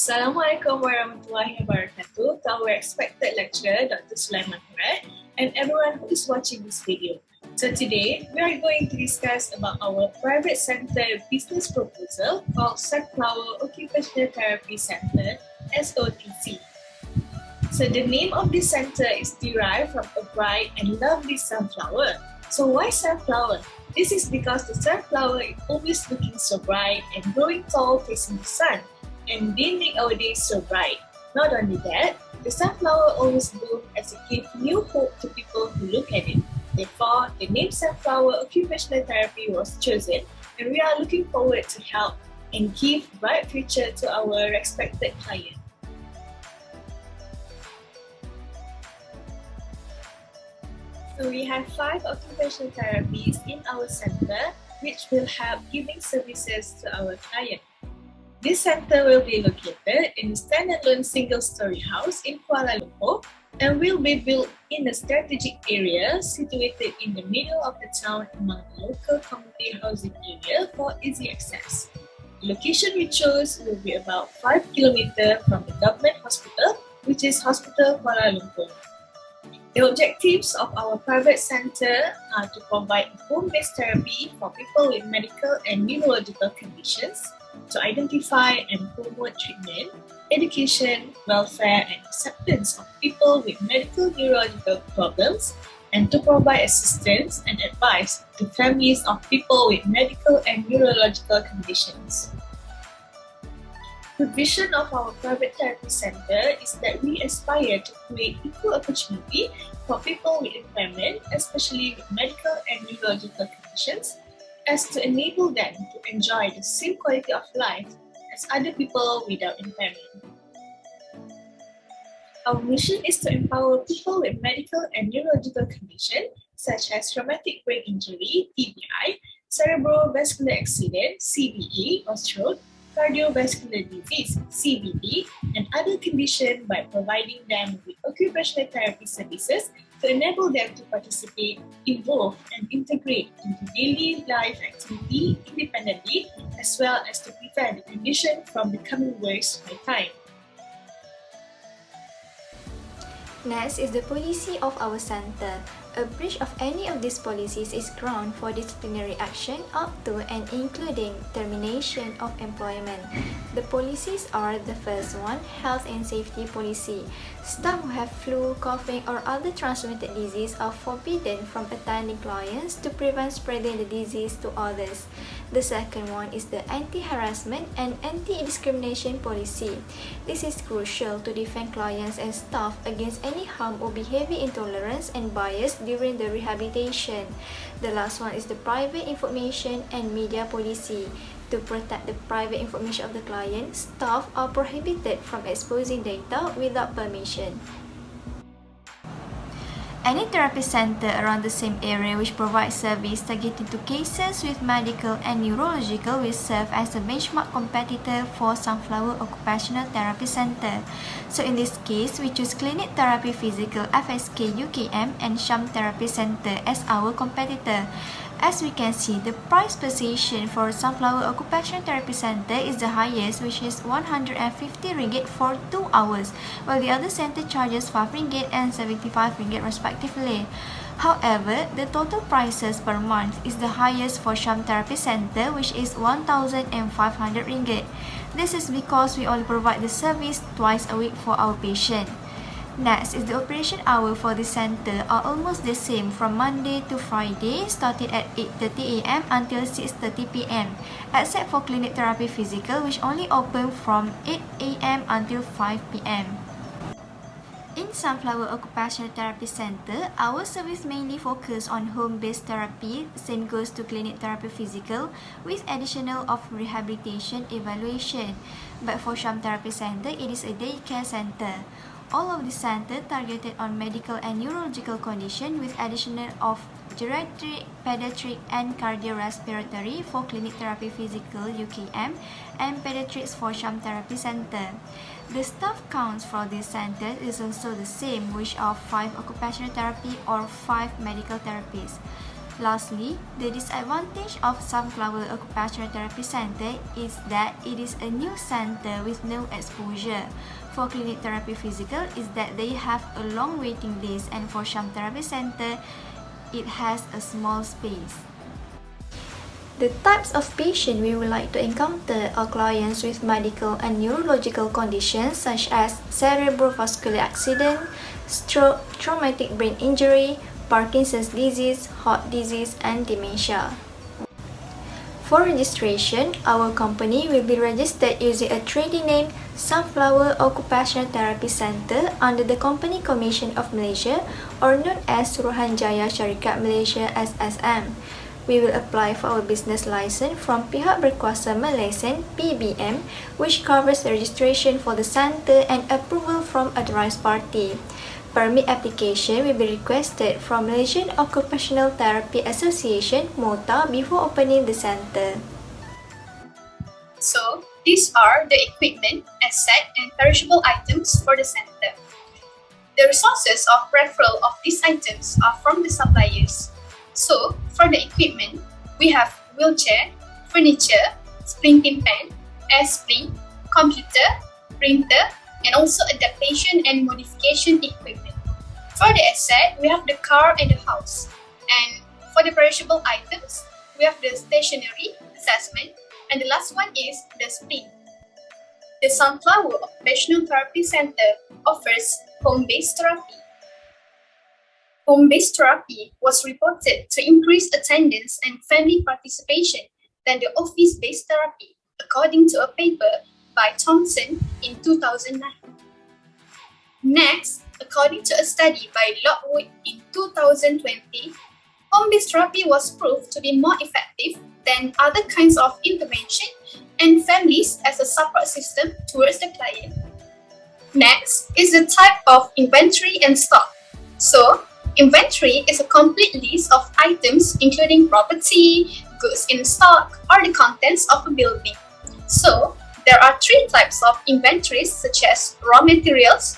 Assalamualaikum warahmatullahi wabarakatuh to our expected lecturer, Dr. Sulaiman Hurat, and everyone who is watching this video. So today, we are going to discuss about our private center business proposal called Sunflower Occupational Therapy Center, SOTC. So the name of this center is derived from a bright and lovely sunflower. So why sunflower? This is because the sunflower is always looking so bright and growing tall facing the sun, and they make our days so bright. Not only that, the sunflower always blooms as it gives new hope to people who look at it. Therefore, the name Sunflower Occupational Therapy was chosen, and we are looking forward to help and give bright future to our expected client. So we have 5 occupational therapies in our center, which will help giving services to our client. This center will be located in a standalone single-story house in Kuala Lumpur and will be built in a strategic area situated in the middle of the town among the local community housing area for easy access. The location we chose will be about 5 kilometers from the government hospital, which is Hospital Kuala Lumpur. The objectives of our private center are to provide home-based therapy for people with medical and neurological conditions, to identify and promote treatment, education, welfare, and acceptance of people with medical neurological problems, and to provide assistance and advice to families of people with medical and neurological conditions. The vision of our private therapy center is that we aspire to create equal opportunity for people with impairment, especially with medical and neurological conditions, as to enable them to enjoy the same quality of life as other people without impairment. Our mission is to empower people with medical and neurological conditions such as traumatic brain injury, TBI, cerebrovascular accident, CVA or stroke, cardiovascular disease, CVD, and other conditions by providing them with occupational therapy services to enable them to participate, evolve, and integrate into daily life activity independently, as well as to prevent the condition from becoming worse by time. Next is the policy of our center. A breach of any of these policies is ground for disciplinary action up to and including termination of employment. The policies are: the first one, health and safety policy. Staff who have flu, coughing, or other transmitted disease are forbidden from attending clients to prevent spreading the disease to others. The second one is the anti-harassment and anti-discrimination policy. This is crucial to defend clients and staff against any harm or behavior intolerance and bias during the rehabilitation. The last one is the private information and media policy. To protect the private information of the client, staff are prohibited from exposing data without permission. Any therapy center around the same area which provides service targeted to cases with medical and neurological will serve as a benchmark competitor for Sunflower Occupational Therapy Center. So in this case, we choose Clinic Therapy Physical FSK UKM and Sham Therapy Center as our competitor. As we can see, the price position for Sunflower Occupational Therapy Center is the highest, which is RM150 for 2 hours, while the other center charges RM5 and RM75 respectively. However, the total prices per month is the highest for Sham Therapy Center, which is RM1,500. This is because we only provide the service twice a week for our patient. Next is the operation hour for the center are almost the same from Monday to Friday, starting at 8:30 AM until 6:30 PM, except for Clinic Therapy Physical, which only open from 8 AM until 5 PM. In Sunflower Occupational Therapy Center, our service mainly focus on home-based therapy, same goes to Clinic Therapy Physical, with additional of rehabilitation evaluation. But for Sham Therapy Center, it is a daycare center. All of the center targeted on medical and neurological condition with additional of geriatric, pediatric, and cardiorespiratory for Clinic Therapy Physical UKM and pediatrics for Sham Therapy Center. The staff counts for this center is also the same, which are 5 occupational therapy or 5 medical therapies. Lastly, the disadvantage of Sunflower Occupational Therapy Center is that it is a new center with no exposure. For clinic therapy physical is that they have a long waiting list, and for sham therapy center, it has a small space. The types of patient we would like to encounter are clients with medical and neurological conditions such as cerebrovascular accident, stroke, traumatic brain injury, Parkinson's disease, heart disease, and dementia. For registration, our company will be registered using a trading name Sunflower Occupational Therapy Center under the Company Commission of Malaysia, or known as Suruhanjaya Syarikat Malaysia SSM. We will apply for our business license from Pihak Berkuasa Malaysian (PBM), which covers the registration for the center and approval from authorized party. Permit application will be requested from Malaysian Occupational Therapy Association (MOTA) before opening the center. So, these are the equipment, asset, and perishable items for the center. The resources of referral of these items are from the suppliers. So, for the equipment, we have wheelchair, furniture, splinting pen, air-splint, computer, printer, and also adaptation and modification equipment. For the asset, we have the car and the house. And for the perishable items, we have the stationery, assessment, and the last one is the splint. The Sunflower Occupational Therapy Center offers home-based therapy. Home-based therapy was reported to increase attendance and family participation than the office-based therapy, according to a paper by Thompson in 2009. Next, according to a study by Lockwood in 2020, home-based therapy was proved to be more effective than other kinds of intervention and families as a support system towards the client. Next is the type of inventory and stock. So, inventory is a complete list of items including property, goods in stock, or the contents of a building. So, there are three types of inventories such as raw materials,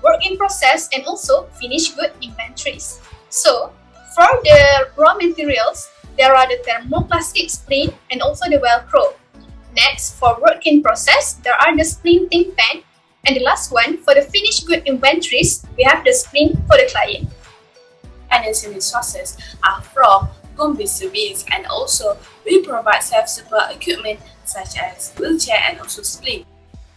work in process, and also finished good inventories. So, for the raw materials, there are the thermoplastic splint and also the Velcro. Next, for work in process, there are the splinting pen. And the last one, for the finished good inventories, we have the splint for the client. Financing resources are from home-based service, and also we provide self-support equipment such as wheelchair and also splint.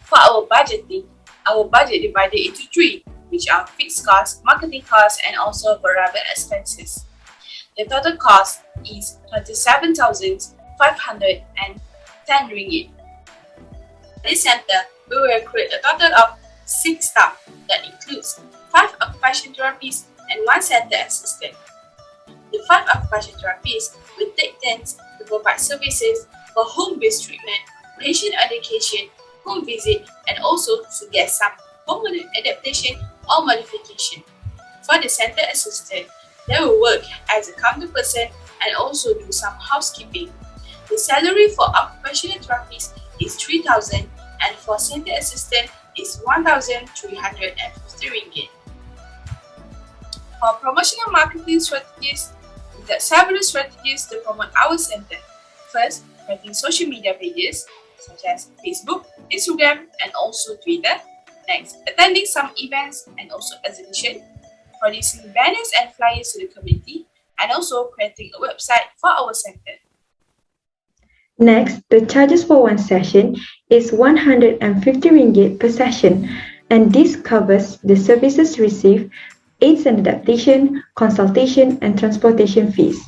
For our budget divided into three, which are fixed costs, marketing costs, and also variable expenses. The total cost is 27,510 ringgit. At this center, we will recruit a total of 6 staff that includes 5 occupational therapists and 1 center assistant. The 5 occupational therapists will take turns to provide services for home-based treatment, patient education, home visit, and also to get some home adaptation or modification. For the center assistant, they will work as a counter person and also do some housekeeping. The salary for occupational therapists is 3,000, and for center assistant is 1,350 ringgit. For promotional marketing strategies, we got several strategies to promote our center. First, creating social media pages such as Facebook, Instagram, and also Twitter. Next, attending some events and also exhibition, producing banners and flyers to the community, and also creating a website for our center. Next, the charges for one session is 150 ringgit per session, and this covers the services received, aids and adaptation, consultation, and transportation fees.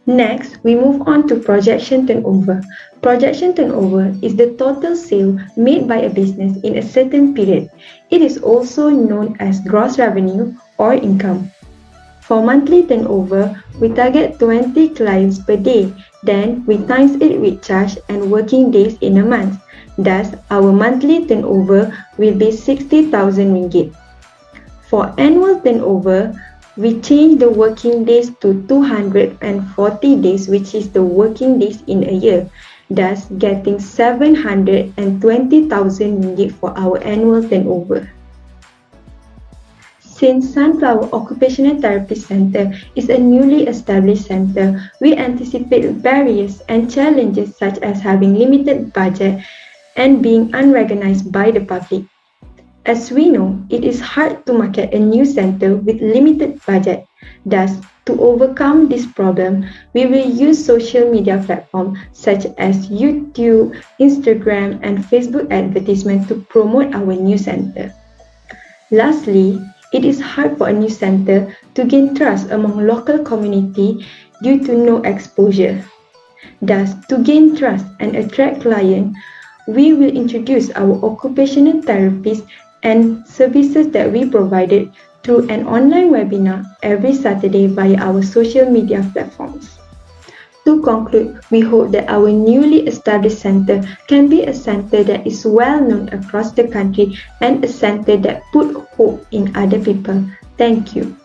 Next, we move on to projection turnover. Projection turnover is the total sale made by a business in a certain period. It is also known as gross revenue or income. For monthly turnover, we target 20 clients per day. Then, we times it with charge and working days in a month. Thus, our monthly turnover will be 60,000 ringgit. For annual turnover, we change the working days to 240 days, which is the working days in a year, thus getting 720,000 ringgit for our annual turnover. Since Sunflower Occupational Therapy Center is a newly established center, we anticipate barriers and challenges such as having limited budget and being unrecognized by the public. As we know, it is hard to market a new center with limited budget. Thus, to overcome this problem, we will use social media platforms such as YouTube, Instagram, and Facebook advertisement to promote our new center. Lastly, it is hard for a new center to gain trust among local community due to no exposure. Thus, to gain trust and attract clients, we will introduce our occupational therapies and services that we provided through an online webinar every Saturday via our social media platforms. To conclude, we hope that our newly established center can be a center that is well known across the country and a center that put hope in other people. Thank you.